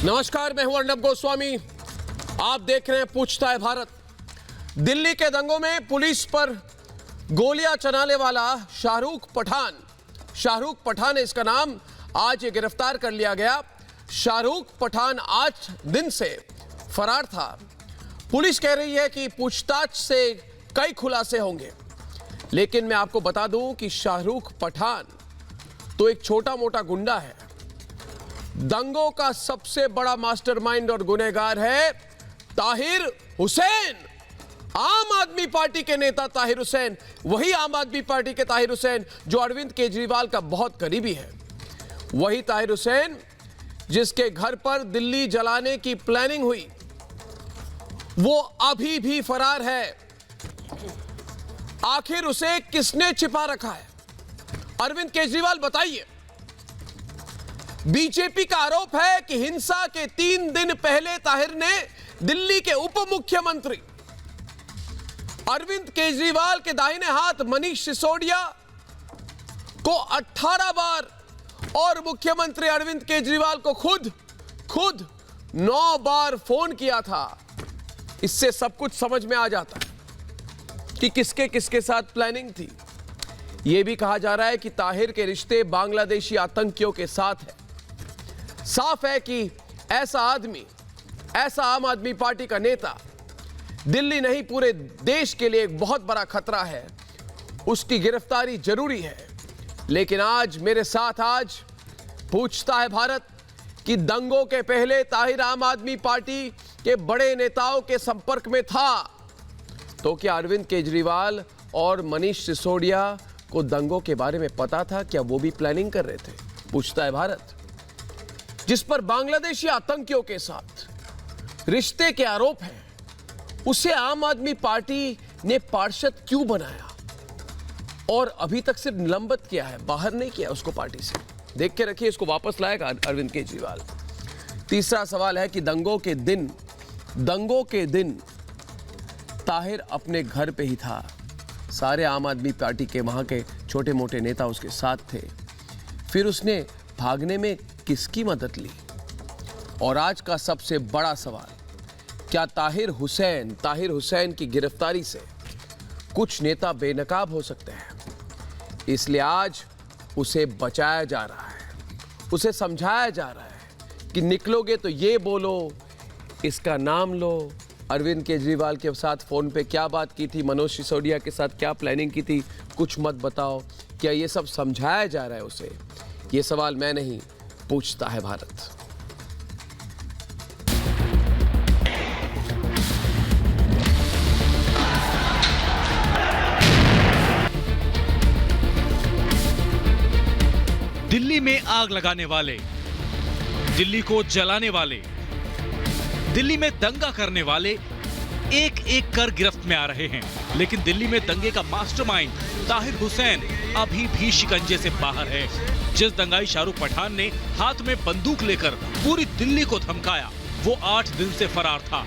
नमस्कार, मैं हूं अर्नब गोस्वामी। आप देख रहे हैं पूछता है भारत। दिल्ली के दंगों में पुलिस पर गोलियां चलाने वाला शाहरुख पठान है इसका नाम, आज ये गिरफ्तार कर लिया गया। शाहरुख पठान 8 दिन से फरार था। पुलिस कह रही है कि पूछताछ से कई खुलासे होंगे, लेकिन मैं आपको बता दूं कि शाहरुख पठान तो एक छोटा मोटा गुंडा है। दंगों का सबसे बड़ा मास्टरमाइंड और गुनहगार है ताहिर हुसैन। आम आदमी पार्टी के नेता ताहिर हुसैन, वही आम आदमी पार्टी के ताहिर हुसैन जो अरविंद केजरीवाल का बहुत करीबी है। वही ताहिर हुसैन जिसके घर पर दिल्ली जलाने की प्लानिंग हुई, वो अभी भी फरार है। आखिर उसे किसने छिपा रखा है? अरविंद केजरीवाल बताइए। बीजेपी का आरोप है कि हिंसा के 3 दिन पहले ताहिर ने दिल्ली के उप मुख्यमंत्री अरविंद केजरीवाल के दाहिने हाथ मनीष सिसोदिया को 18 बार और मुख्यमंत्री अरविंद केजरीवाल को खुद 9 बार फोन किया था। इससे सब कुछ समझ में आ जाता है कि किसके किसके साथ प्लानिंग थी। यह भी कहा जा रहा है कि ताहिर के रिश्ते बांग्लादेशी आतंकियों के साथ है। साफ है कि ऐसा आम आदमी पार्टी का नेता दिल्ली नहीं पूरे देश के लिए एक बहुत बड़ा खतरा है। उसकी गिरफ्तारी जरूरी है। लेकिन आज मेरे साथ पूछता है भारत कि दंगों के पहले ताहिर आम आदमी पार्टी के बड़े नेताओं के संपर्क में था, तो क्या अरविंद केजरीवाल और मनीष सिसोदिया को दंगों के बारे में पता था? क्या वो भी प्लानिंग कर रहे थे? पूछता है भारत, जिस पर बांग्लादेशी आतंकियों के साथ रिश्ते के आरोप हैं, उसे आम आदमी पार्टी ने पार्षद क्यों बनाया और अभी तक सिर्फ निलंबित किया है, बाहर नहीं किया उसको पार्टी से? देख के रखिए, इसको वापस लाएगा अरविंद केजरीवाल। तीसरा सवाल है कि दंगों के दिन ताहिर अपने घर पे ही था। सारे आम आदमी पार्टी के वहां के छोटे मोटे नेता उसके साथ थे। फिर उसने भागने में किसकी मदद ली? और आज का सबसे बड़ा सवाल, क्या ताहिर हुसैन की गिरफ्तारी से कुछ नेता बेनकाब हो सकते हैं? इसलिए आज उसे बचाया जा रहा है, उसे समझाया जा रहा है कि निकलोगे तो ये बोलो, इसका नाम लो, अरविंद केजरीवाल के साथ फोन पे क्या बात की थी, मनोज सिसोदिया के साथ क्या प्लानिंग की थी, कुछ मत बताओ। क्या ये सब समझाया जा रहा है उसे? ये सवाल मैं नहीं, पूछता है भारत। दिल्ली में आग लगाने वाले, दिल्ली को जलाने वाले, दिल्ली में दंगा करने वाले एक एक कर गिरफ्त में आ रहे हैं। लेकिन दिल्ली में दंगे का मास्टरमाइंड ताहिर हुसैन अभी भी शिकंजे से बाहर है। जिस दंगाई शाहरुख पठान ने हाथ में बंदूक लेकर पूरी दिल्ली को धमकाया, वो 8 दिन से फरार था।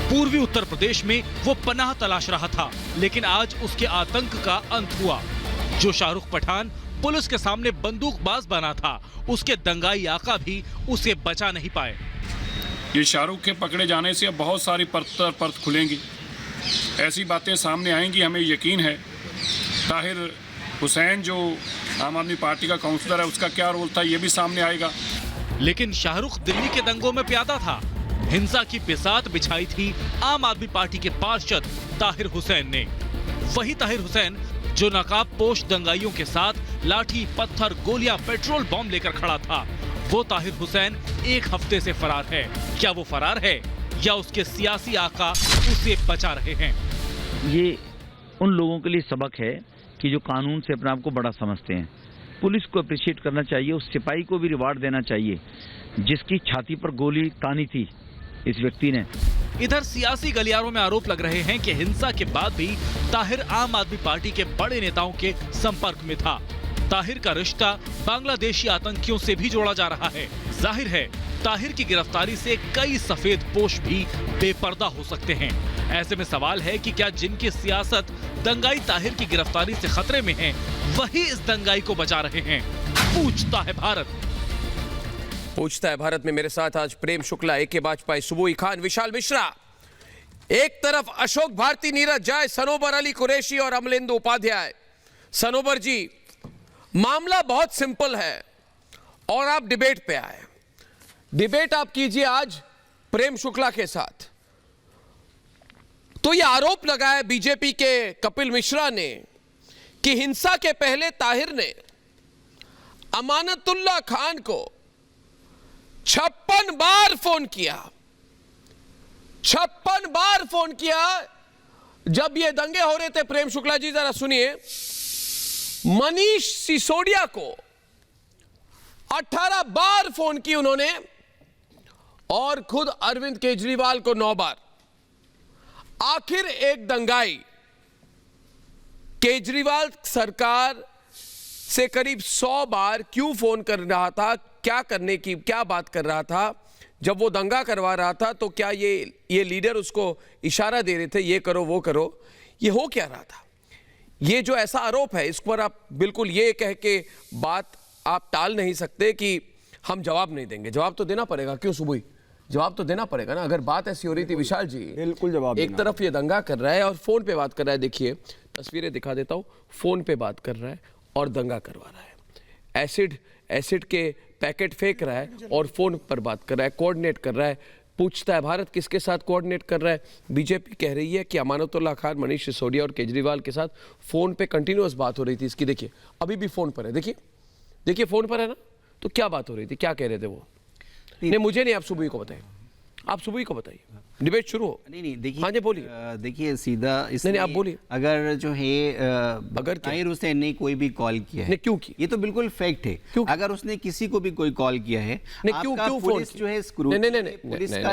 पूर्वी उत्तर प्रदेश में वो पनाह तलाश रहा था, लेकिन आज उसके आतंक का अंत हुआ। जो शाहरुख पठान पुलिस के सामने बंदूकबाज बना था, उसके दंगाई आका भी उसे बचा नहीं पाए। ये शाहरुख के पकड़े जाने से अब बहुत सारी परत खुलेंगी, ऐसी बातें सामने आएंगी। हमें यकीन है ताहिर हुसैन जो आम आदमी पार्टी का काउंसलर है, उसका क्या रोल था, ये भी सामने आएगा। लेकिन शाहरुख दिल्ली के दंगों में प्यादा था। हिंसा की बिसात बिछाई थी आम आदमी पार्टी के पार्षद ताहिर हुसैन ने। वही ताहिर हुसैन जो नकाबपोश दंगाइयों के साथ लाठी, पत्थर, गोलियां, पेट्रोल बम लेकर खड़ा था, वो ताहिर हुसैन 1 हफ्ते से फरार है। क्या वो फरार है या उसके सियासी आका उसे बचा रहे हैं? ये उन लोगों के लिए सबक है कि जो कानून से अपने आप को बड़ा समझते हैं। पुलिस को अप्रिशिएट करना चाहिए, उस सिपाही को भी रिवार्ड देना चाहिए जिसकी छाती पर गोली तानी थी इस व्यक्ति ने। इधर सियासी गलियारों में आरोप लग रहे हैं कि हिंसा के बाद भी ताहिर आम आदमी पार्टी के बड़े नेताओं के संपर्क में था। ताहिर का रिश्ता बांग्लादेशी आतंकियों से भी जोड़ा जा रहा है। जाहिर है ताहिर की गिरफ्तारी से कई सफेद पोश भी बेपर्दा हो सकते हैं। ऐसे में सवाल है कि क्या जिनकी सियासत दंगाई ताहिर की गिरफ्तारी से खतरे में है, वही इस दंगाई को बचा रहे हैं? पूछता है भारत। पूछता है भारत में मेरे साथ आज प्रेम शुक्ला, ए के वाजपेयी, सुबोई खान, विशाल मिश्रा। एक तरफ अशोक भारती, नीरज जाय, सनोबर अली कुरैशी और अमलेंदु उपाध्याय। सनोबर जी, मामला बहुत सिंपल है और आप डिबेट पे आए। डिबेट आप कीजिए आज प्रेम शुक्ला के साथ। तो यह आरोप लगाया बीजेपी के कपिल मिश्रा ने कि हिंसा के पहले ताहिर ने अमानतुल्लाह खान को 56 बार फोन किया। 56 बार फोन किया जब ये दंगे हो रहे थे। प्रेम शुक्ला जी जरा सुनिए, मनीष सिसोदिया को 18 बार फोन की उन्होंने और खुद अरविंद केजरीवाल को 9 बार। आखिर एक दंगाई केजरीवाल सरकार से करीब 100 बार क्यों फोन कर रहा था, क्या बात कर रहा था? जब वो दंगा करवा रहा था तो क्या ये लीडर उसको इशारा दे रहे थे, ये करो वो करो? ये हो क्या रहा था? ये जो ऐसा आरोप है इस पर आप बिल्कुल ये कह के बात आप टाल नहीं सकते कि हम जवाब नहीं देंगे। जवाब तो देना पड़ेगा। क्यों सुबुई, जवाब तो देना पड़ेगा ना। अगर बात ऐसी हो रही थी विशाल जी, बिल्कुल जवाब। एक तरफ ये दंगा कर रहा है और फोन पे बात कर रहा है। देखिए तस्वीरें दिखा देता हूं, फोन पे बात कर रहा है और दंगा करवा रहा है। एसिड के पैकेट फेंक रहा है और फोन पर बात कर रहा है, कोऑर्डिनेट कर रहा है। पूछता है भारत किसके साथ कोऑर्डिनेट कर रहा है? बीजेपी कह रही है कि अमानतुल्लाह खान, मनीष सिसोदिया और केजरीवाल के साथ फोन पे कंटिन्यूअस बात हो रही थी। इसकी देखिए, अभी भी फोन पर है। देखिए फोन पर है ना। तो क्या बात हो रही थी, क्या कह रहे थे वो? नहीं मुझे नहीं, आप सुबह को बताइए, आप सुबह को बताइए। डिबेट शुरू हो। नहीं देखिए, हाँ जी बोलिए। देखिए सीधा नहीं आप बोलिए। अगर जो है अगर ताहिर हुसैन ने कोई भी कॉल किया है, क्यों की? ये तो बिल्कुल फैक्ट है। क्यों? अगर उसने किसी को भी कोई कॉल किया है, क्यों पुलिस जो है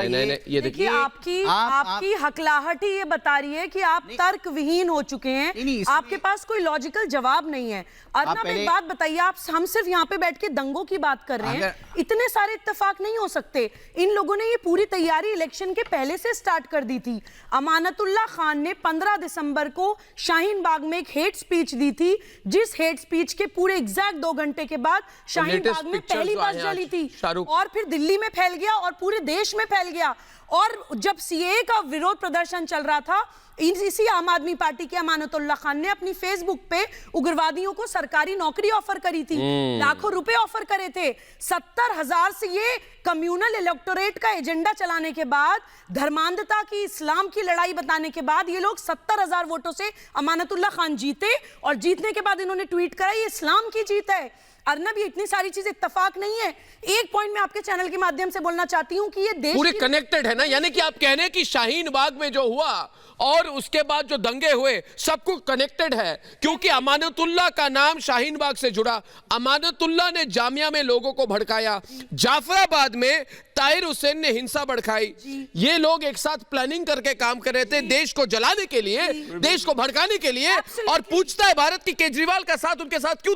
नहीं, ये देखिए आपकी हकलाहट ही ये बता रही है कि आप तर्कविहीन हो चुके हैं। आपके पास कोई लॉजिकल जवाब नहीं है। अर्नब एक बात बताइए, हम सिर्फ यहाँ पे बैठ के दंगों की बात कर रहे हैं। इतने सारे इत्तेफाक नहीं हो सकते। इन लोगों ने ये पूरी तैयारी इलेक्शन के पहले से स्टार्ट कर दी थी। अमानतुल्लाह खान ने 15 दिसंबर को शाहीन बाग में एक हेट स्पीच दी थी, जिस हेट स्पीच के पूरे एग्जैक्ट 2 घंटे के बाद शाहीन बाग में पहली बस जली थी और फिर दिल्ली में फैल गया और पूरे देश में फैल गया। और जब सीएए का विरोध प्रदर्शन चल रहा था, इसी आम आदमी पार्टी के अमानतुल्लाह खान ने अपनी फेसबुक पे उग्रवादियों को सरकारी नौकरी ऑफर करी थी, लाखों रुपए ऑफर करे थे। 70,000 से ये कम्युनल इलेक्टोरेट का एजेंडा चलाने के बाद, धर्मांधता की, इस्लाम की लड़ाई बताने के बाद ये लोग 70,000 वोटों से अमानतुल्लाह खान जीते। और जीतने के बाद इन्होंने ट्वीट करा ये इस्लाम की जीत है। अर्नब, ये इतनी सारी चीजें इत्तेफाक नहीं है। एक पॉइंट मैं आपके चैनल के माध्यम से बोलना चाहती हूं कि ये देश पूरे कनेक्टेड है ना। यानी कि आप कह रहे हैं कि शाहीन बाग में जो हुआ और उसके बाद जो दंगे हुए सब कुछ कनेक्टेड है, क्योंकि अमानतुल्लाह का नाम शाहीन बाग से जुड़ा। अमानतुल्लाह ने जामिया में लोगों को भड़काया, जाफराबाद में ताहिर हुसैन ने हिंसा भड़काई। ये लोग एक साथ प्लानिंग करके काम कर रहे थे, देश को जलाने के लिए, देश को भड़काने के लिए। और पूछता है भारत की केजरीवाल का साथ उनके साथ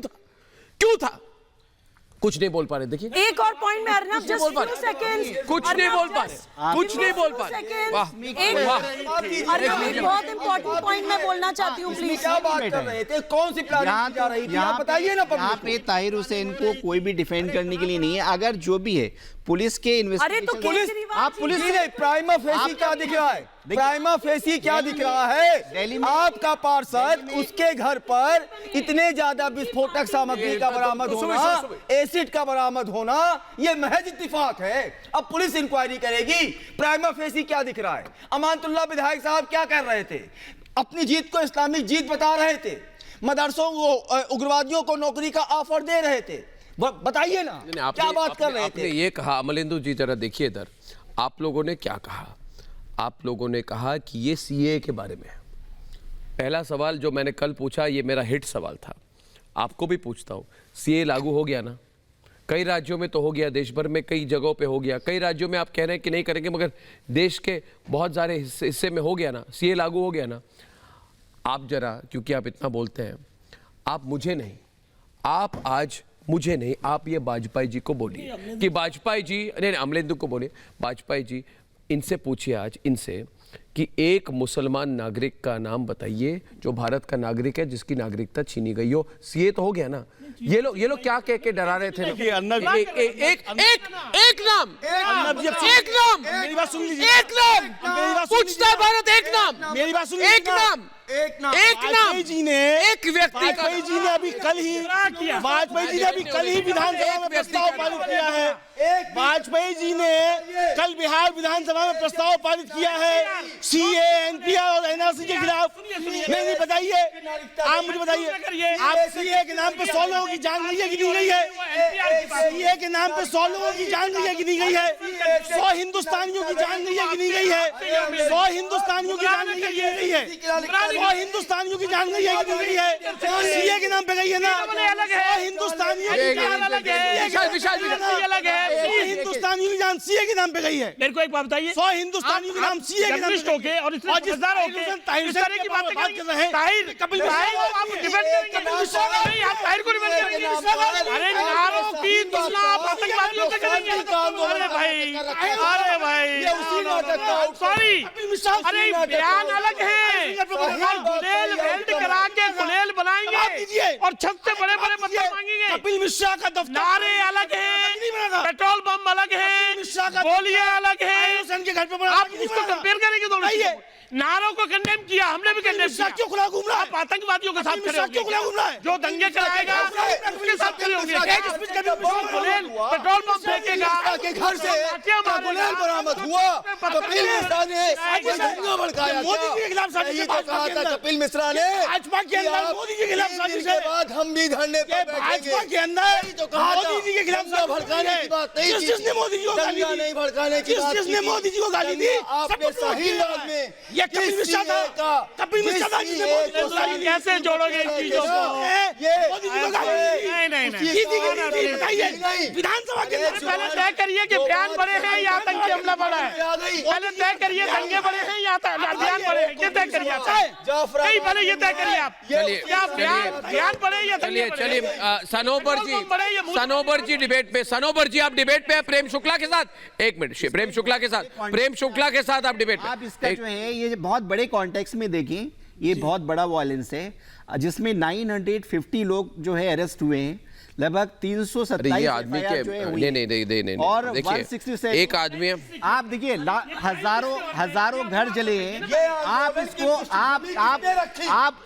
क्यों था? कुछ नहीं बोल पा रहे। देखिए एक और पॉइंट में अर्नब, जस्ट फ्यू सेकंड्स, कुछ नहीं बोल पा रहे। वाह अर्नब, एक बहुत इंपॉर्टेंट पॉइंट मैं बोलना चाहती हूँ, प्लीज। क्या बात कर रहे थे, कौन सी प्लानिंग जा रही थी, आप बताइए ना। यहाँ पे ताहिर हुसैन को कोई भी डिफेंड करने के लिए नहीं है। अगर जो भी है पुलिस के अरे तो आप पुलिस नहीं, प्राइमा फेसी क्या दिख रहा है? प्राइमा फेसी क्या दिख रहा है? आपका पार्षद, उसके घर पर इतने ज्यादा विस्फोटक सामग्री का बरामद होना, एसिड का बरामद होना, ये महज इत्तेफाक है। अब पुलिस इंक्वायरी करेगी। प्राइमा फेसी क्या दिख रहा है? अमानतुल्लाह विधायक साहब क्या कर रहे थे? अपनी जीत को इस्लामिक जीत बता रहे थे, मदरसों को, उग्रवादियों को नौकरी का ऑफर दे रहे थे। बताइए ना क्या बात कर रहे थे? आपने ये कहा, अमलेंदु जी जरा देखिए इधर, आप लोगों ने क्या कहा? आप लोगों ने कहा कि ये सीए के बारे में। पहला सवाल जो मैंने कल पूछा, ये मेरा हिट सवाल था, आपको भी पूछता हूँ। सीए लागू हो गया ना? कई राज्यों में तो हो गया, देश भर में कई जगहों पे हो गया। कई राज्यों में आप कह रहे हैं कि नहीं करेंगे, मगर देश के बहुत सारे हिस्से में हो गया ना, सीए लागू हो गया ना। आप जरा, क्योंकि आप इतना बोलते हैं, आप मुझे नहीं, आप आज मुझे नहीं, आप ये वाजपेयी जी को बोलिए कि वाजपेयी जी, नहीं अमलेंदु को बोलिए, वाजपेयी जी इनसे पूछिए आज, इनसे कि एक मुसलमान नागरिक का नाम बताइए जो भारत का नागरिक है, जिसकी नागरिकता छीनी गई हो। सीए तो हो गया ना, ये लोग क्या कह के डरा रहे थे? एक नाम, एक नाम, मेरी बात सुन लीजिए, एक नाम पूछता है भारत, एक नाम, मेरी बात सुन लीजिए, एक नाम, एक नाम, एक व्यक्ति का। वाजपेयी जी ने अभी कल ही विधानसभा में प्रस्ताव पारित किया है। वाजपेयी जी ने कल बिहार विधानसभा में प्रस्ताव पारित किया है सीए, एनपीआर और एनआरसी के खिलाफ। नहीं बताइए, आप मुझे बताइए, आप सीए के नाम पे 100 लोगों की जान ली है कि नहीं गई है? सीए के नाम पे 100 लोगों की जान ली है कि नहीं गई है? 100 हिंदुस्तानियों की जान ली है कि नहीं गई है? 100 हिंदुस्तानियों की जान ली है कि नहीं गई है? 100 हिंदुस्तानियों की जान गई है कि नहीं गई है? सीए के नाम पे गई है ना? 100 हिंदुस्तानियों की जान अलग है, हिंदुस्तानियों की जान सीए के नाम पे गई है। मेरे को एक बात बताइए, 100 हिंदुस्तानियों के नाम सीए के नाम पे होके और इस तरह की बातें कर रहे हैं। कपिल आप डिफेंड करेंगे, आप ताहिर को डिफेंड करेंगे। अरे नारों की तुलना आप आतंकवादियों से करेंगे? अरे भाई, सॉरी, अरे बयान अलग है। गुलेल वेल्ड करा के गुलेल बनाएंगे और छत से बड़े बड़े पत्थर मांगेंगे। कपिल मिश्रा का दफ्तर, नारे अलग हैं, पेट्रोल बम अलग है, गोलियां अलग है। के घर पे आप इसको कंपेयर करेंगे दोनों चीजों को? नारों को कंडेम किया, हमने भी कंडेम किया। क्यों खुला घूम रहा है? आप आतंकवादियों के साथ खड़े होंगे? क्यों खुला घूम रहा है? जो दंगे कराएगा उसके साथ खड़े होंगे। पेट्रोल बम फेंकेगा के घर से गुलेल बरामद हुआ, कपिल मिश्रा ने दंगा भड़काया, मोदी जी के खिलाफ साजिश कहा था। कपिल मिश्रा ने भाजपा के अंदर मोदी जी के खिलाफ साजिश के बाद हम भी धरने पर भाजपा के अंदर मोदी जी के खिलाफ भड़काने की बात नहीं, जिसने मोदी जी को गाली दी, नहीं भड़काने की बात, जिसने मोदी जी को गाली दी आपने सही बात में ये कपिल मिश्रा था। कपिल मिश्रा था जिसने मोदी जी को गाली दी। कैसे जोड़ोगे इन चीजों को? ये मोदी जी को गाली दी, नहीं बताइए विधानसभा के अंदर। पहले तय करिए कि बयान बड़े हैं या आतंकी हमला बड़ा है। पहले तय करिए दंगे बड़े हैं या बयान बड़े हैं, ये तय करिए आप। नहीं, पहले ये तय करिए आप, क्या बयान बड़े या दंगे बड़े? चलिए सनोवर जी डिबेट पे, सनोवर जी आप डिबेट पे हैं प्रेम शुक्ला के साथ। एक मिनट, प्रेम शुक्ला के साथ आप डिबेट पे। आप इसका जो है ये बहुत बड़े कॉन्टेक्स्ट में देखें, ये बहुत बड़ा वायलेंस है जिसमें 950 लोग जो है अरेस्ट हुए हैं, लगभग 327 आदमी के नहीं और देखिए 167 एक आदमी है। आप देखिए हजारों घर जले हैं। आप इसको आप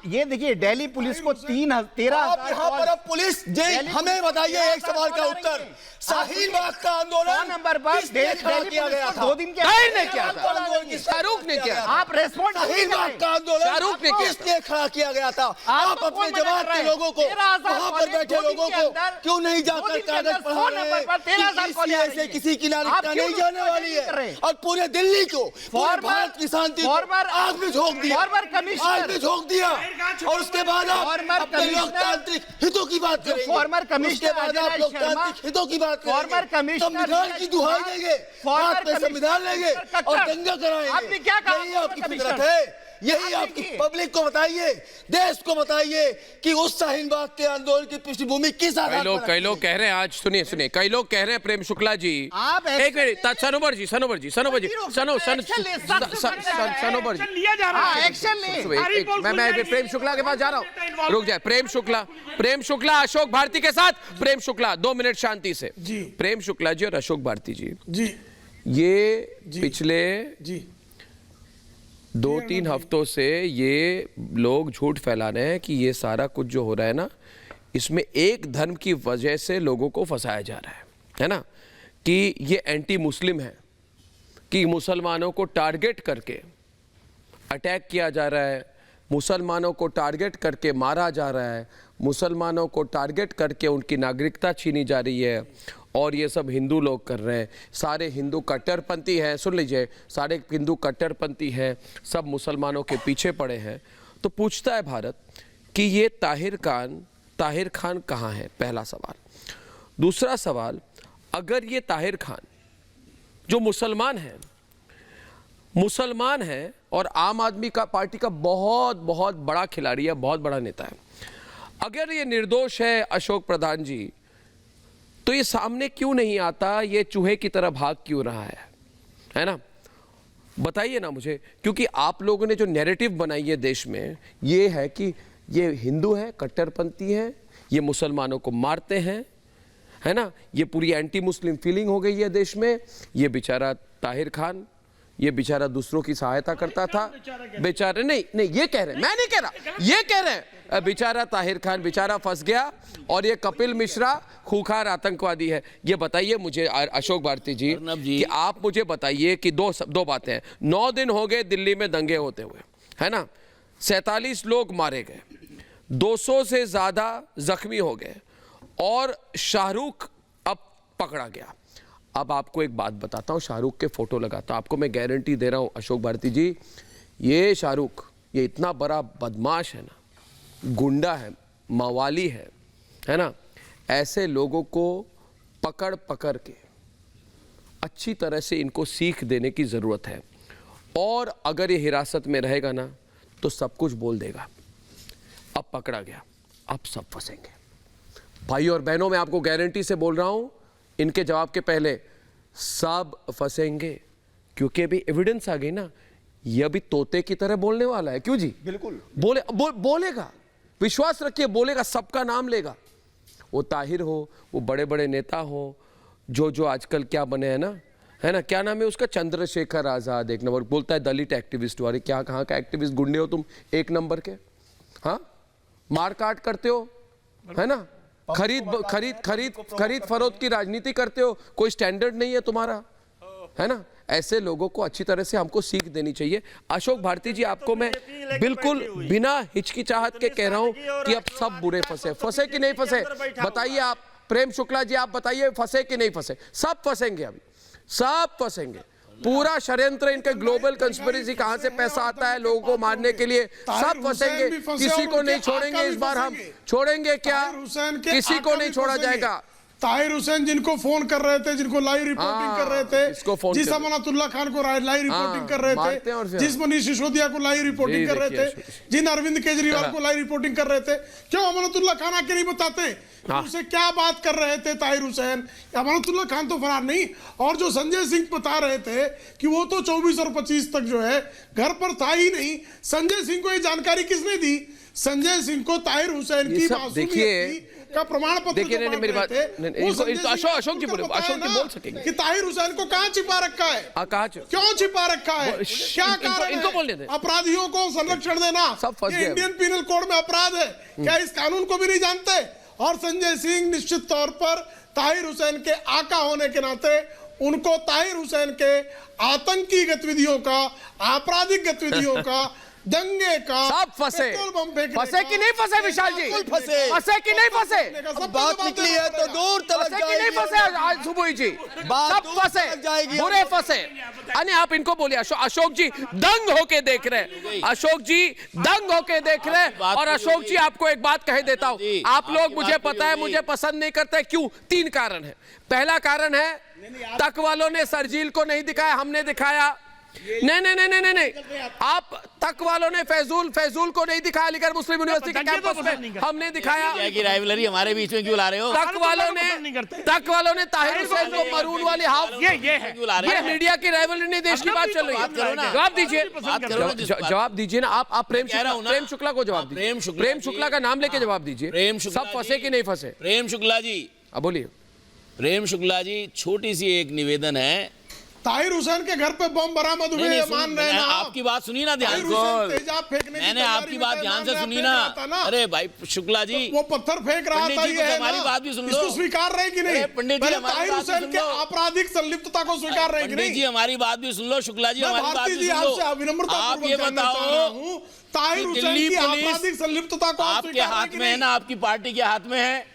ये देखिए दिल्ली पुलिस को 13,000 यहाँ पर अब पुलिस हमें बताइए एक सवाल का उत्तर, शाहीन बाग का आंदोलन नंबर पर किया गया था? 2 दिन के ने किया था, शाहरुख ने किया। आप रेस्पॉन्ड शाहीन बाग का आंदोलन शाहरुख ने किसने खड़ा किया गया था? आप अपने जमात के लोगों को, वहाँ पर बैठे लोगों को क्यों नहीं जाकर कागज पढ़ा रहे हैं? ऐसे किसी की नागरिकता नहीं जाने वाली है और पूरे दिल्ली को, पूरे भारत की शांति आग में झोंक दिया और उसके बाद आप अपने लोकतांत्रिक हितों की बात करेंगे। उसके बाद आप लोकतांत्रिक हितों की बात करेंगे, संविधान की दुहाई देंगे, हाथ पे संविधान लेंगे और दंगा कराएंगे। यही आपकी फितरत है, यही आपकी पब्लिक को बताइए, देश को बताइए कि उस शाहीन बाग के आंदोलन की पृष्ठभूमि किस आधार पर? कई लोग कह रहे हैं, आज सुनिए कई लोग कह रहे हैं प्रेम शुक्ला जी, एक मिनट, सनोवर जी लिया जा रहा है, एक्शन ले। मैं प्रेम शुक्ला के पास जा रहा हूँ, रुक जाए। प्रेम शुक्ला अशोक भारती के साथ। प्रेम शुक्ला 2 मिनट शांति से। प्रेम शुक्ला जी और अशोक भारती जी, ये पिछले 2-3 हफ्तों से ये लोग झूठ फैला रहे हैं कि ये सारा कुछ जो हो रहा है ना, इसमें एक धर्म की वजह से लोगों को फंसाया जा रहा है ना, कि ये एंटी मुस्लिम है, कि मुसलमानों को टारगेट करके अटैक किया जा रहा है, मुसलमानों को टारगेट करके मारा जा रहा है, मुसलमानों को टारगेट करके उनकी नागरिकता छीनी जा रही है, और ये सब हिंदू लोग कर रहे हैं। सारे हिंदू कट्टरपंथी हैं, सुन लीजिए, सारे हिंदू कट्टरपंथी हैं, सब मुसलमानों के पीछे पड़े हैं। तो पूछता है भारत कि ये ताहिर खान कहाँ है? पहला सवाल। दूसरा सवाल, अगर ये ताहिर खान जो मुसलमान है और आम आदमी का पार्टी का बहुत बड़ा खिलाड़ी है, बहुत बड़ा नेता है, अगर ये निर्दोष है अशोक प्रधान जी, तो ये सामने क्यों नहीं आता? ये चूहे की तरह भाग क्यों रहा है ना? बताइए ना मुझे, क्योंकि आप लोगों ने जो नैरेटिव बनाई है देश में, ये है कि ये हिंदू है, कट्टरपंथी है, ये मुसलमानों को मारते हैं, है ना, ये पूरी एंटी मुस्लिम फीलिंग हो गई है देश में। ये बेचारा ताहिर खान, ये बेचारा दूसरों की सहायता करता था, बेचारे नहीं ये कह रहे हैं, मैं नहीं कह रहा, ये कह रहे हैं बेचारा ताहिर खान बेचारा फंस गया, और ये कपिल मिश्रा खूंखार आतंकवादी है। ये बताइए मुझे अशोक भारती जी कि आप मुझे बताइए कि दो बातें हैं। 9 दिन हो गए दिल्ली में दंगे होते हुए, है ना, 47 लोग मारे गए, 200 से ज्यादा जख्मी हो गए, और शाहरुख अब पकड़ा गया। अब आपको एक बात बताता हूं, शाहरुख के फोटो लगाता हूं, आपको मैं गारंटी दे रहा हूं अशोक भारती जी, ये शाहरुख ये इतना बड़ा बदमाश है ना, गुंडा है, मवाली है ना, ऐसे लोगों को पकड़ पकड़ के अच्छी तरह से इनको सीख देने की ज़रूरत है। और अगर ये हिरासत में रहेगा ना तो सब कुछ बोल देगा। अब पकड़ा गया, अब सब फंसेंगे। भाई और बहनों, मैं आपको गारंटी से बोल रहा हूं, इनके जवाब के पहले सब फंसेंगे, क्योंकि अभी एविडेंस आ गई ना। ये अभी तोते की तरह बोलने वाला है। क्यों जी? बिल्कुल बोलेगा, विश्वास रखिए, बोलेगा, सबका नाम लेगा। वो ताहिर हो, वो बड़े बड़े नेता हो, जो आजकल क्या बने हैं ना, है ना, क्या नाम है उसका, चंद्रशेखर आजाद, एक नंबर बोलता है दलित एक्टिविस्ट वाले। क्या कहाँ का एक्टिविस्ट, गुंडे हो तुम एक नंबर के, हाँ, मार काट करते हो, है ना, खरीद फरोख्त की राजनीति करते हो, कोई स्टैंडर्ड नहीं है तुम्हारा, है ना। ऐसे लोगों को अच्छी तरह से हमको सीख देनी चाहिए। अशोक भारती जी, आपको मैं बिल्कुल बिना हिचकिचाहट के कह रहा हूं कि अब सब बुरे फंसे कि नहीं फंसे, बताइए आप। प्रेम शुक्ला जी, आप बताइए, फंसे कि नहीं फंसे? सब फंसेंगे, अभी सब फंसेंगे। पूरा षड्यंत्र, इनके ग्लोबल कंस्पिरेसी, कहां से पैसा आता है लोगों को मारने के लिए, सब फंसेंगे। किसी को नहीं छोड़ेंगे इस बार हम। छोड़ेंगे क्या? किसी को नहीं छोड़ा जाएगा। ताहिर हुसैन जिनको फोन कर रहे थे, जिनको लाइव रिपोर्टिंग कर रहे थे, जिस अमानतुल्लाह खान को लाइव रिपोर्टिंग कर रहे थे, जिस मनीष सिसोदिया को लाइव रिपोर्टिंग कर रहे थे, जिन अरविंद केजरीवाल को लाइव रिपोर्टिंग कर रहे थे, क्यों अमानतुल्लाह खान आके नहीं बताते उनसे क्या बात कर रहे थे ताहिर हुसैन? अमानतुल्लाह खान तो फरार नहीं। और जो संजय सिंह बता रहे थे कि वो तो 24 और 25 तक जो है घर पर था ही नहीं, संजय सिंह को ये जानकारी किसने दी? संजय सिंह को ताहिर हुसैन की मासूमियत का प्रमाण पत्र देखिए, नहीं मेरी बात, अशोक जी बोल सकेंगे कि ताहिर हुसैन को कहां छिपा रखा है, क्यों छिपा रखा है, क्या कारण इनको बोलने दें। अपराधियों को संरक्षण देना इंडियन पीनल कोड में अपराध है, क्या इस कानून को भी नहीं जानते? और संजय सिंह निश्चित तौर पर ताहिर हुसैन के आका होने के नाते उनको ताहिर हुसैन के आतंकी गतिविधियों का, आपराधिक गतिविधियों का, दंगे का, सब फंसे कि नहीं फंसे? विशाल जी, फंसे कि नहीं फंसे? बात निकली है तो दूर तक कि नहीं फंसे? आज सुबह जी सब फंसे, बुरे फंसे। अने आप इनको बोलिए, अशोक जी दंग होके देख रहे हैं, अशोक जी दंग होके देख रहे हैं। और अशोक जी, आपको एक बात कह देता हूं, आप लोग, मुझे पता है, मुझे पसंद नहीं करते। क्यों? 3 कारण है। पहला कारण है, तक वालों ने सरजील को नहीं दिखाया, हमने दिखाया। नहीं, आप तक वालों ने फैजूल को नहीं दिखाया अलीगढ़ मुस्लिम यूनिवर्सिटी के कैंपस में, हमने दिखाया। की राइवलरी हमारे बीच में क्यों ला रहे हो? तक वालों ने ताहिर हुसैन को मरून वाले हाफ, ये मीडिया की राइवलरी नहीं, देश की बात चल रही है। जवाब दीजिए ना आप। प्रेम शुक्ला को जवाब दीजिए, प्रेम शुक्ला का नाम लेके जवाब दीजिए। सब फंसे कि नहीं फंसे? प्रेम शुक्ला जी, अब बोलिए। प्रेम शुक्ला जी, छोटी सी एक निवेदन है। ताहिर हुसैन के घर पे बम बरामद हुए, मान रहे ना? आपकी बात सुनी ना ध्यान से, मैंने आपकी बात ध्यान से सुनी ना। अरे भाई शुक्ला जी, वो पत्थर फेंक रहा था, ये हमारी बात भी सुन लो। इसको स्वीकार रहे कि नहीं? पंडित जी, ताहिर हुसैन के आपराधिक संलिप्तता को स्वीकार रहे कि नहीं? पंडित जी, हमारी बात भी सुन लो। शुक्ला जी, हमारी बात भी सुन लो। विनम्रता आप ये बताओ, ताहिर हुसैन की आपराधिक संलिप्तता को आपके हाथ में है ना, आपकी पार्टी के हाथ में है?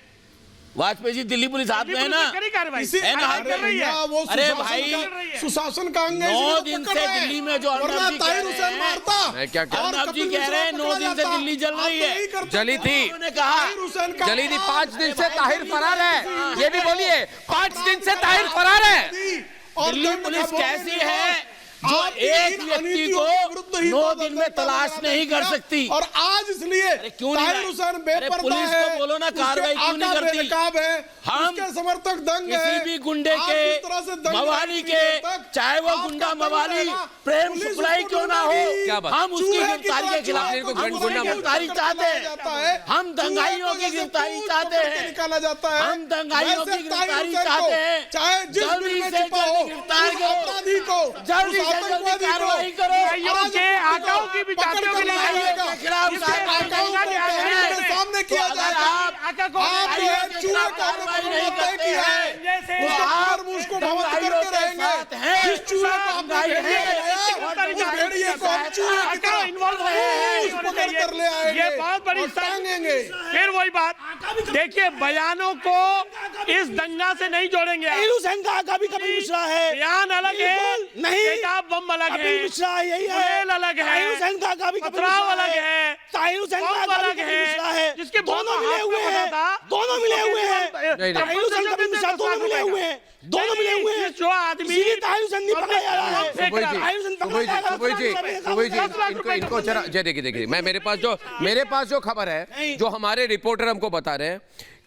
वाजपेयी जी, दिल्ली पुलिस हाथ में है ना? है ना? अरे भाई, सुशासन का अंग 9 दिन से दिल्ली में जो अर्नब जी कह रहे हैं, 9 दिन से दिल्ली जल रही है, जली थी, जली थी। 5 दिन से ताहिर फरार है, ये भी बोलिए। 5 दिन से ताहिर फरार है। दिल्ली पुलिस कैसी है? जो एक व्यक्ति को 9 दिन में तलाश नहीं कर सकती। और आज इसलिए क्यों नहीं? ताहिर हुसैन बेपर्दा पुलिस है, को बोलो ना कार्रवाई क्यों नहीं करती? हम उसके समर्थक दंग है, किसी भी गुंडे आप के, इस तरह से दंग मवाली के, चाहे वो गुंडा मवाली प्रेम शुक्लाई क्यों ना हो, क्या बात? हम उसकी गिरफ्तारी के खिलाफ गिरफ्तारी चाहते हैं। हम दंगाइयों की गिरफ्तारी चाहते हैं, निकाला जाता है। हम दंगाइयों की गिरफ्तारी चाहते हैं। चाहे जिस जल्दी में से छिपा हो, गिरफ्तार उस करो, अपराधी को, जल्दी उस से जल्दी आतंकवादी को कार्रवाई करो। भाइयों के आकाओं की भी जातियों के लिए सामने किया जाएगा। आपने चूहे का तय किया है, उसके खरगोश को भवंत करके रहेंगे। जिस चूहे को आपने भेड़िए को हम चूहे की तरह पकड़ कर ले आएंगे, ये बहुत बड़ी टांगेंगे। फिर वही बात, देखिए बयानों को इस दंगा से नहीं जोड़ेंगे। हुसैन का कभी कभी मिश्रा है, बयान अलग है, नहीं तेजाब बम अलग है, मिश्रा यही है, गुलेल अलग है, हुसैन का कभी पथराव अलग है, ताहिर हुसैन का बम अलग है, जिसके दोनों मिले हुए हैं, दोनों मिले हुए हैं, ताहिर हुसैन का मिश्रा दोनों मिले हुए हैं, दोनों मिले हुए हैं। जो आदमी ताहिर हुसैन नहीं पकड़ा जा रहा है। सुबोई जी इनको जरा देखिए मेरे पास जो खबर है, जो हमारे रिपोर्टर हमको बता रहे हैं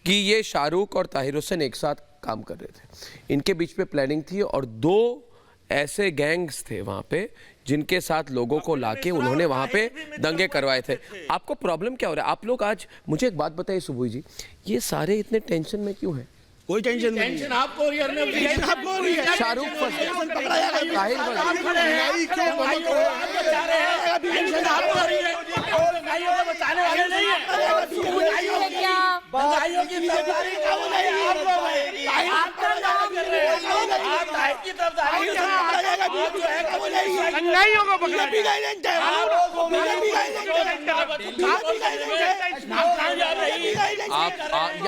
कि ये शाहरुख और ताहिर हुसैन एक साथ काम कर रहे थे, इनके बीच में प्लानिंग थी और 2 ऐसे गैंग्स थे वहां पे जिनके साथ लोगों को लाके उन्होंने वहां पे दंगे करवाए थे। आपको प्रॉब्लम क्या हो रहा है? आप लोग आज मुझे एक बात बताइए सुबोई जी, ये सारे इतने टेंशन में क्यों हैं? कोई टेंशन नहीं, टेंशन आपको हो रही है, आपको हो रही है। शाहरुख पकड़ा जाएगा, ताहिर टेंशन आपको हो रही है, दंगाइयों को बचाने वाले नहीं है, दंगाइयों की गिरफ्तारी का वो नहीं है, आपका नाम कर रहे हैं, आप ताहिर की गिरफ्तारी दंगाइयों को पकड़ा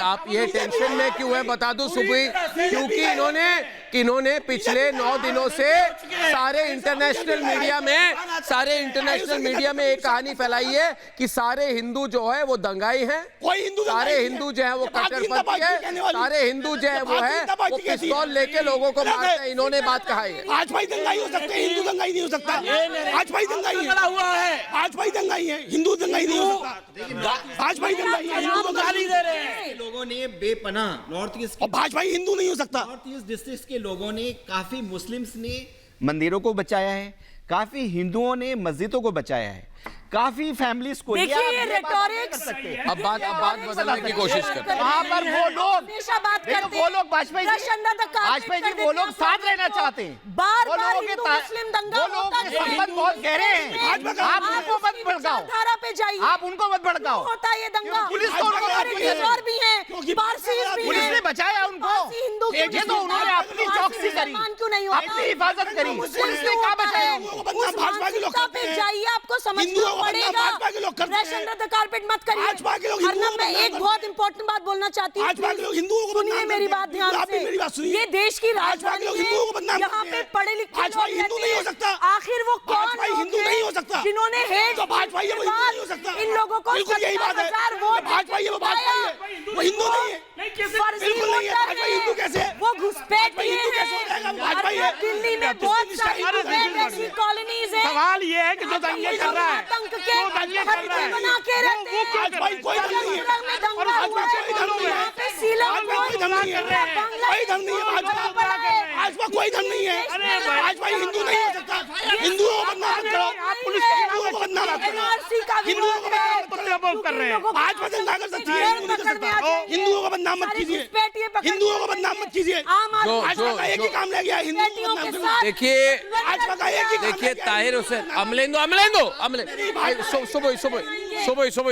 आप ये टेंशन में क्यों है बता दूं सुबह, क्योंकि इन्होंने पिछले 9 दिनों से सारे इंटरनेशनल मीडिया में एक कहानी फैलाई है कि सारे हिंदू जो है वो दंगाई हैं, सारे हिंदू जो है वो कट्टरपंथी है, सारे हिंदू जो है वो पिस्तौल लेके लोगों को मारते हैं। इन्होंने बात कहा है। आज भाई दंगाई हो सकते हैं, हिंदू दंगाई नहीं हो सकता। आज भाई दंगाई है, आज भाई दंगाई है, हिंदू दंगाई नहीं हो सकता। आज भाई दंगाई है, हिंदू गाली दे रहे हैं। लोगों ने बेपनाह नॉर्थ ईस्ट और भाजपा हिंदू नहीं हो सकता। नॉर्थ ईस्ट डिस्ट्रिक्ट के लोगों ने, काफी मुस्लिम्स ने मंदिरों को बचाया है, काफी हिंदुओं ने मस्जिदों को बचाया है, काफी फैमिलीज को। देखिए ये रेटोरिक्स, अब बात बदलने की कोशिश करते हैं। वहाँ पर वो लोग, हमेशा बात करते हैं, वो लोग वाजपेयी जी वो लोग साथ रहना चाहते हैं। बार-बार हिंदू मुस्लिम दंगा होता है, संबंध बहुत गहरे हैं। आप उनको मत भड़काओ, धारा पे जाइए, आप उनको मत भड़काओ। होता है ये दंगा, पुलिस को और भी हैं, पारसीज भी पुलिस हैं, ने बचाया उनको, हिंदू ये तो उन्होंने अपनी चौकसी करी, क्यों नहीं होता, अपनी हिफाजत करी, पुलिस ने कहा बचाया। भाजपा के लोग पे जाइए, आपको समझना पड़ेगा। राशन रद्द कारपेट मत करिए। अर्नब मैं एक बहुत इंपॉर्टेंट बात बोलना चाहती हूँ, सुनिए मेरी बात ध्यान से। ये देश की राजधानी है, यहाँ पे पढ़े लिखे लोग रहते हैं। आखिर वो कौन लोग हैं जिन्होंने हेट इन लोगों को 70,000 वोट फर्जी वोटर हैं, वो घुसपैठ किए हैं। दिल्ली में बहुत सारी ऐसी कॉलोनीज हैं, सवाल ये है कि जो दंगे कर रहा है, आतंक के हत्या बना के रहते हैं। अगर में दंगा हुआ है तो यहाँ पे सीलम भाजपा कोई धर्म नहीं है, भाजपा हिंदू नहीं हो सकता। हिंदुओं को बदनाम करो, हिंदुओं को बदनाम करो, हिंदुओं को बदनाम कर रहे हैं। भाजपा दंगा कर सकती है, हिंदुओं को बदनाम मत कीजिए, हिंदुओं को बदनाम मत कीजिए। भाजपा का एक ही काम रह गया, हिंदुओं को बदनाम करना। भाजपा का एक ही देखिए ताहिर हुसैन अमलेंदो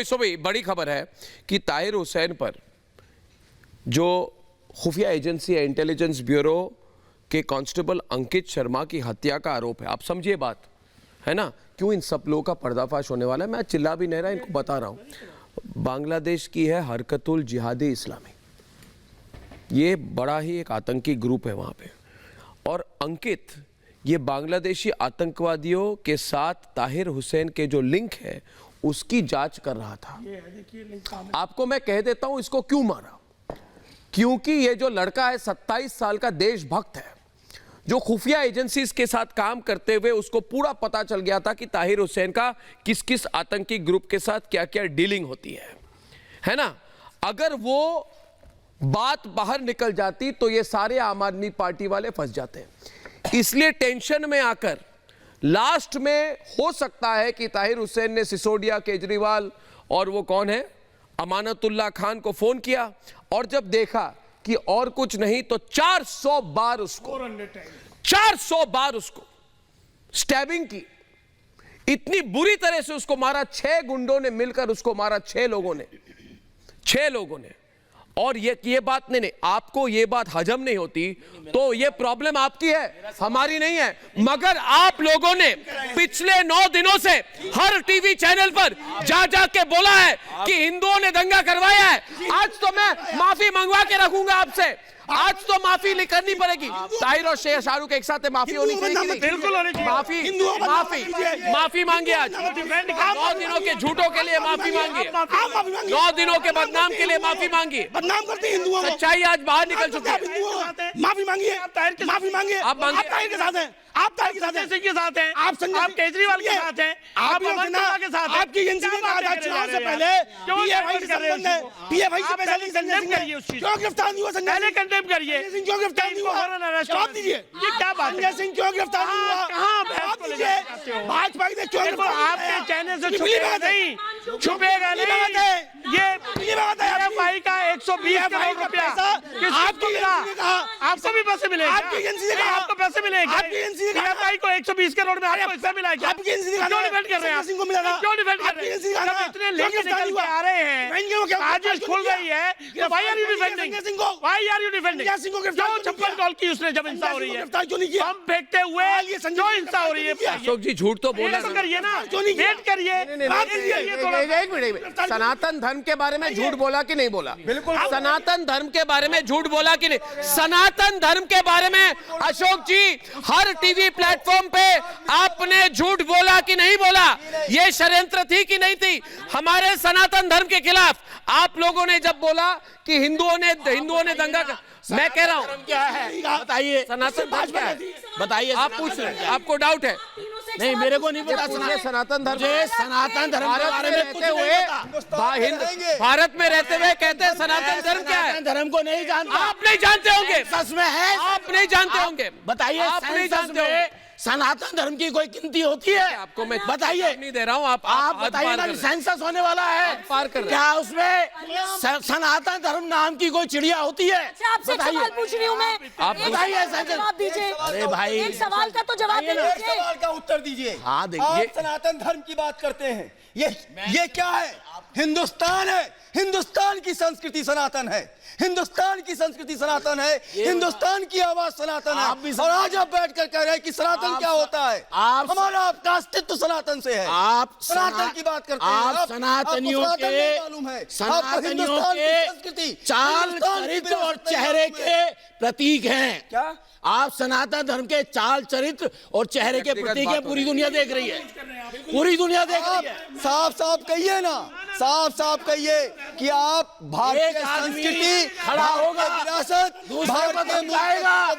सुबह बड़ी खबर है कि ताहिर हुसैन पर जो खुफिया एजेंसी है इंटेलिजेंस ब्यूरो के कांस्टेबल अंकित शर्मा की हत्या का आरोप है। आप समझिए बात है ना, क्यों इन सब लोगों का पर्दाफाश होने वाला है। मैं चिल्ला भी नहीं रहा, इनको बता रहा हूं। बांग्लादेश की है हरकतुल जिहादी इस्लामी, ये बड़ा ही एक आतंकी ग्रुप है वहां पे, और अंकित ये बांग्लादेशी आतंकवादियों के साथ ताहिर हुसैन के जो लिंक है उसकी जांच कर रहा था। आपको मैं कह देता हूं इसको क्यों मारा, क्योंकि ये जो लड़का है 27 साल का देशभक्त है, जो खुफिया एजेंसीज के साथ काम करते हुए उसको पूरा पता चल गया था कि ताहिर हुसैन का किस किस आतंकी ग्रुप के साथ क्या क्या डीलिंग होती है ना। अगर वो बात बाहर निकल जाती तो ये सारे आम आदमी पार्टी वाले फंस जाते हैं। इसलिए टेंशन में आकर लास्ट में हो सकता है कि ताहिर हुसैन ने सिसोदिया, केजरीवाल और वो कौन है अमानतुल्लाह खान को फोन किया, और जब देखा कि और कुछ नहीं तो 400 बार उसको स्टैबिंग की, इतनी बुरी तरह से उसको मारा। 6 गुंडों ने मिलकर उसको मारा, 6 लोगों ने। और ये बात नहीं, आपको ये बात हजम नहीं होती तो ये प्रॉब्लम आपकी है, हमारी नहीं है। मगर आप लोगों ने पिछले 9 दिनों से हर टीवी चैनल पर जा के बोला है कि हिंदुओं ने दंगा करवाया है। आज तो मैं माफी मंगवा के रखूंगा आपसे, आज तो माफी करनी पड़ेगी। ताहिर और शाहरुख एक साथ माफी होनी चाहिए, बिल्कुल होनी चाहिए। माफी मांगिए आज। 9 दिनों के झूठों के लिए माफी मांगिए, 9 दिनों के बदनाम के लिए माफी मांगिए। बदनाम करते हिंदुओं को, सच्चाई आज बाहर निकल चुकी है। माफी मांगिए, माफी मांगिए। आप मांगिए। ताहिर के साथ हैं, आप ताहिर के साथ हैं, सिंह के साथ हैं, आप केजरीवाल के साथ हैं, आप अमरनाथ के साथ हैं। आपकी एजेंसी ने कहा था चुनाव से पहले पीएफआई से संबंध है, पीएफआई से पहले संजय सिंह करिए उस चीज, क्यों गिरफ्तार नहीं हुआ? संजय पहले कंडेम करिए, सिंह क्यों गिरफ्तार नहीं हुआ? जवाब दीजिए, ये क्या बात है? संजय सिंह क्यों गिरफ्तार नहीं हुआ? कहां जवाब दीजिए, भाजपा ने क्यों गिरफ्तार? आपके चैनल से छुपेगा नहीं, ये भाई का 120 करोड़ रुपया आपको भी पैसे मिलेगा, आपकी एजेंसी ने कहा, आपको पैसे मिलेंगे, आपकी एजेंसी ने कहा भाई को 120 करोड़ में आपको पैसा मिला क्या? आपकी एजेंसी ने कहा क्यों डिफेंड कर रहे हैं? सिंह को मिला था, क्यों डिफेंड कर रहे हैं? जब इतने लेके निकल के आ रहे हैं, साजिश खुल गई है, तो why are you defending? Why are you defending? क्यों 56 कॉल की उसने जब हिंसा हो रही है, बम फेंकते हुए जो हिंसा हो रही है? अशोक जी झूठ तो बोला करिए ना, वेट करिए। एक मिनट, सनातन धर्म के बारे में झूठ बोला कि नहीं बोला? बिल्कुल। सनातन धर्म के बारे में झूठ बोला कि नहीं? सनातन धर्म के बारे में अशोक जी हर टीवी प्लेटफॉर्म पे आपने झूठ बोला कि नहीं बोला? ये षड्यंत्र थी कि नहीं थी हमारे सनातन धर्म के खिलाफ? आप लोगों ने जब बोला कि हिंदुओं ने दंगा कर, मैं कह रहा हूं क्या है बताइए, सनातन धर्म क्या है बताइए। आप पूछ रहे हैं, आपको डाउट है? नहीं, मेरे को नहीं पता। सनातन धर्म, सनातन धर्म के बारे में रहते हुए भारत में रहते हुए कहते हैं सनातन धर्म क्या है? धर्म को नहीं जानता। आप नहीं जानते होंगे, सच में है, आप नहीं जानते होंगे। बताइए, आप नहीं जानते होंगे सनातन धर्म की कोई गिनती होती है? आपको मैं बताइए, नहीं दे रहा हूँ, आप बताइए ना, सेंसस होने वाला है, पार कर क्या उसमें सनातन धर्म नाम की कोई चिड़िया होती है? आपसे सवाल पूछ रही हूँ मैं, आप बताइए, जवाब दीजिए। अरे भाई, एक सवाल का तो जवाब दीजिए। सवाल का उत्तर दीजिए। हाँ देखिए, आप सनातन धर्म की बात करते हैं, ये क्या है? हिंदुस्तान है, हिंदुस्तान की संस्कृति सनातन है, हिंदुस्तान की संस्कृति सनातन है, हिंदुस्तान की आवाज सनातन है। और आज आप बैठकर कह रहे हैं कि सनातन क्या होता है? हमारा आपका अस्तित्व सनातन से है। आप सनातन की बात करते हैं, आप सनातनियों के संस्कृति, चाल चरित्र और चेहरे के प्रतीक हैं। क्या आप सनातन धर्म के चाल चरित्र और चेहरे के प्रतीक हैं? पूरी दुनिया देख रही है, पूरी दुनिया देख रही है। साफ साफ कहिए ना, साफ साफ कहिए कि आप भारतीय संस्कृति, खड़ा होगा, विरासत, भारतीय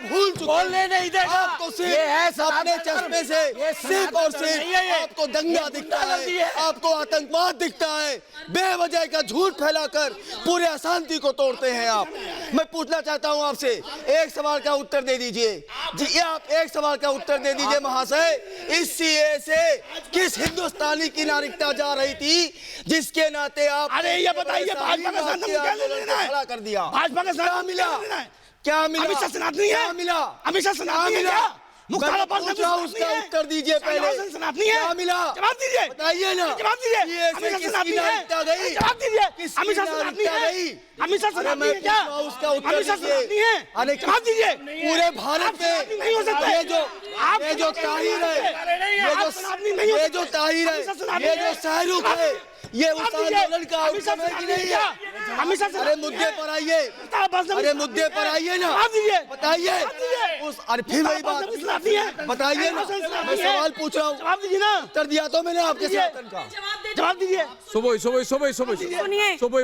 भूल चुके, बोलने नहीं देगा। आपको सिर्फ अपने चश्मे से सिर्फ और सिर्फ आपको दंगा दिखता है, आपको आतंकवाद दिखता है, बेवजह का झूठ फैलाकर पूरे अशांति को तोड़ते हैं आप। मैं पूछना चाहता हूं आपसे, एक सवाल का उत्तर दे दीजिए जी, आप एक सवाल का उत्तर दे दीजिए महाशय। इस सीए से किस हिंदुस्तानी की नागरिकता जा रही थी जिसके नाते आप, अरे ये बताइए, भाजपा का साथ क्या लेना है? खड़ा कर दिया, भाजपा का साथ मिला, क्या मिला? अमित शाह सनातनी है, क्या मिला? अमित शाह सनातनी है क्या? मुख्तार अब्बास नकवी उसका उत्तर दीजिए पहले, सनातनी है, क्या मिला? जवाब दीजिए, बताइए ना, जवाब दीजिए। अमित शाह सनातनी है, जवाब दीजिए। अमित शाह सनातनी है, अमित शाह सनातनी है क्या? उसका उत्तर अमित शाह सनातनी है, अरे जवाब दीजिए। पूरे भारत में नहीं हो सकता, ये जो ताहिर है, ये जो ताहिर है, ये जो शाहरुख है, ये उस आंदोलन का आउटकम है कि नहीं है? अरे मुद्दे पर आइए, अरे मुद्दे पर आइए ना, बताइए उस, अरे फिर वही बात बताइए ना, मैं सवाल पूछ रहा हूँ, उत्तर दिया तो मैंने आपके सनातन का। जवाब दीजिए। सुबह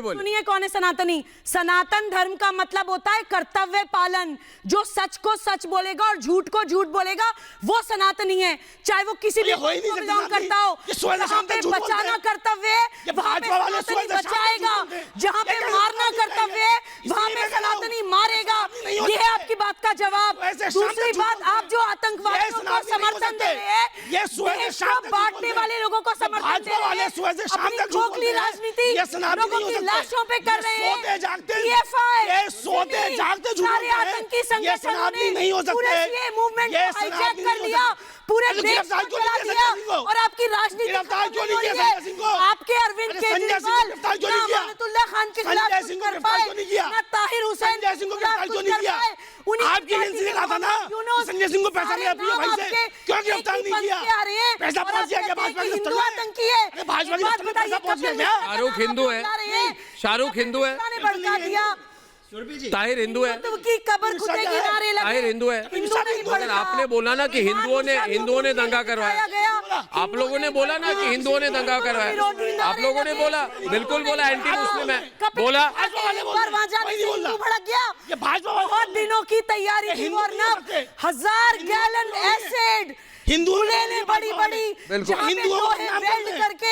सुनिए कौन है सनातनी। सनातन धर्म का मतलब होता है कर्तव्य पालन। जो सच को सच बोलेगा और झूठ को झूठ बोलेगा वो सनातनी है, चाहे वो किसी भी को बिलोंग करता हो। जहाँ पे बचाना कर्तव्य है वहाँ पे सनातनी बचाएगा, जहाँ पे मारना कर्तव्य है वहाँ पे सनातनी मारेगा। ये है आपकी बात का जवाब। दूसरी बात, आप जो आतंकवादियों को समर्थन दे रहे हैं, देश को बांटने वाले लोगों को समर्थन दे रहे हैं, अपनी खोखली राजनीति लोगों की लाशों पे कर रहे हैं। सारे आतंकी संगठनों ने पूरे ये मूवमेंट को हाईजैक कर लिया, पूरे देश को चला दिया और आपकी राजनीति आपके अरविंद केजरीवाल ना अमानतुल्लाह खान के खिलाफ कुछ कर पाए, ना ताहिर हुसैन के खिलाफ कुछ कर पाए। आपकी एजेंसी ने कहा था ना संजय सिंह को पैसा नहीं दिया भाई से, क्यों गिरफ्तार नहीं किया? पैसा पहुंच गया क्या भाजपा के हिंदू आतंकी है? भाजपा के दफ्तर में पैसा पहुंच गया क्या? शाहरुख हिंदू है, शाहरुख हिंदू है, भड़का दिया। ताहिर हिंदू है, की कब्र खुदेगी नारे लगे। ताहिर हिंदू है। अगर आपने बोला ना कि हिंदुओं ने दंगा करवाया, आप लोगों ने बोला ना कि हिंदुओं ने दंगा करवाया, आप लोगों ने बोला, बिल्कुल बोला, एंटी मुस्लिम है बोला। भड़क गया। बहुत दिनों की तैयारी थी और ना 1000 गैलन एसिड हिंदुओं ने बड़ी हिंदुओं को बदनाम करके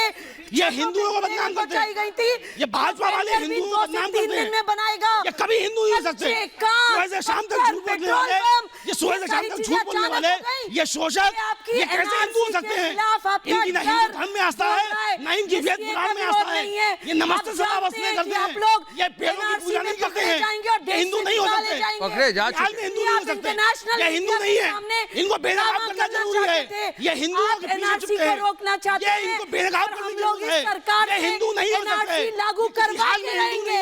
ये हिंदुओं को बदनाम करते बचाई गई थी। ये भाजपा वाले हिंदुओं को बदनाम करते हैं। में बनाएगा ये कभी हिंदू नहीं हो सकते। सुबह से शाम तक झूठ बोलने वाले, ये सुबह से शाम तक झूठ बोलने वाले, ये शोषक, ये कैसे हिंदू हो सकते हैं? इनकी ना हिंदू धर्म में आस्था है, ना इनकी वेद पुराण में आस्था है। ये नमस्ते सदा नहीं करते हैं, ये पेड़ों की पूजा नहीं करते हैं, ये हिंदू नहीं हो सकते। पकड़े जा हाल में हिंदू नहीं हो सकते, ये हिंदू नहीं है। इनको बेनकाब करना जरूरी है। ये हिंदू एनआरसी को रोकना चाहते हैं, इनको बेनकाब हम करने लोग इस सरकार ये हिंदू नहीं हो सकते, लागू करवा के रहेंगे।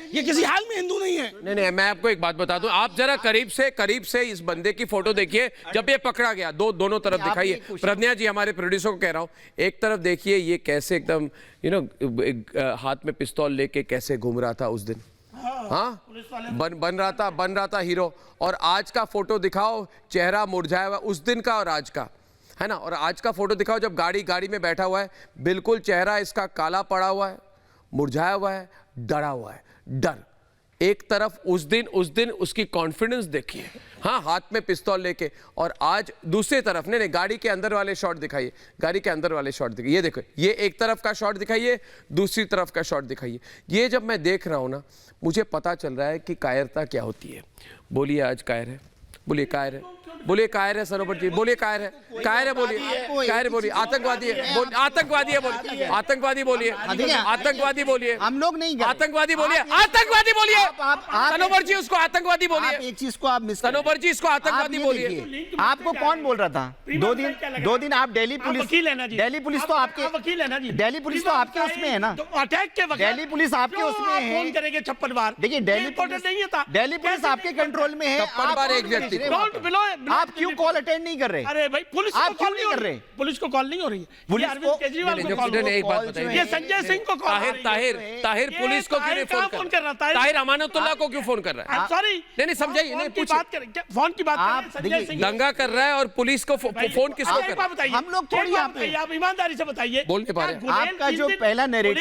ये किसी हाल में हिंदू नहीं है। नहीं, मैं आपको एक बात बता दूं, आप जरा करीब से इस बंदे की फोटो देखिए जब ये पकड़ा गया। दोनों तरफ दिखाइए। प्रज्ञा जी, हमारे प्रोड्यूसर को कह रहा हूं, एक तरफ देखिए ये कैसे एकदम हाथ में पिस्तौल लेके कैसे घूम रहा था उस दिन। हाँ, बन रहा था हीरो। और आज का फोटो दिखाओ, चेहरा मुरझाया हुआ उस दिन का और आज का, है ना। और आज का फोटो दिखाओ जब गाड़ी में बैठा हुआ है, बिल्कुल चेहरा इसका काला पड़ा हुआ है, मुरझाया हुआ है, डरा हुआ है, डर। एक तरफ उस दिन उसकी कॉन्फिडेंस देखिए, हाँ, हाथ में पिस्तौल लेके। और आज दूसरी तरफ नहीं, गाड़ी के अंदर वाले शॉट दिखाइए, गाड़ी के अंदर वाले शॉट दिखाइए। ये देखो, ये एक तरफ का शॉट दिखाइए, दूसरी तरफ का शॉट दिखाइए। ये जब मैं देख रहा हूं ना, मुझे पता चल रहा है कि कायरता क्या होती है। बोलिए आज कायर है, बोलिए कायर है, बोलिए कायर है सरोवर जी, बोलिए कायर है, बोलिए कायर है, बोलिए आतंकवादी है, आतंकवादी है, बोलिए आतंकवादी, बोलिए आतंकवादी, बोलिए हम लोग नहीं, आतंकवादी बोलिए, आतंकवादी बोलिए सरोवर जी, उसको आतंकवादी बोलिए। एक चीज को आप मिस, सरोवर जी इसको आतंकवादी बोलिए। आपको कौन बोल रहा था? 2 दिन आप दिल्ली पुलिस तो आपके वकील है ना जी, दिल्ली पुलिस तो आपके उसमें है ना, अटैक के वक्त दिल्ली पुलिस आपके उसमें है। फोन करेंगे 56 बार। देखिए दिल्ली पुलिस आपके कंट्रोल में है। 56 बार एक व्यक्ति, आप क्यों कॉल अटेंड नहीं कर रहे? अरे भाई, पुलिस आप क्यों नहीं कर रहे? पुलिस को कॉल नहीं हो रही है, पुलिस अरविंद केजरीवाल को कॉल। एक बात बताइए, ये संजय सिंह को कॉल। ताहिर पुलिस को क्यों नहीं फोन कर रहा? ताहिर अमानतुल्लाह को क्यों फोन कर रहा है? सॉरी, नहीं समझाइए, नहीं पूछिए, फोन की बात संजय सिंह दंगा कर रहा है और पुलिस को फोन किसको कर रहा है? हम लोग थोड़ी, आप ईमानदारी से बताइए, बोल नहीं पा रहे। आपका जो पहला नैरेटिव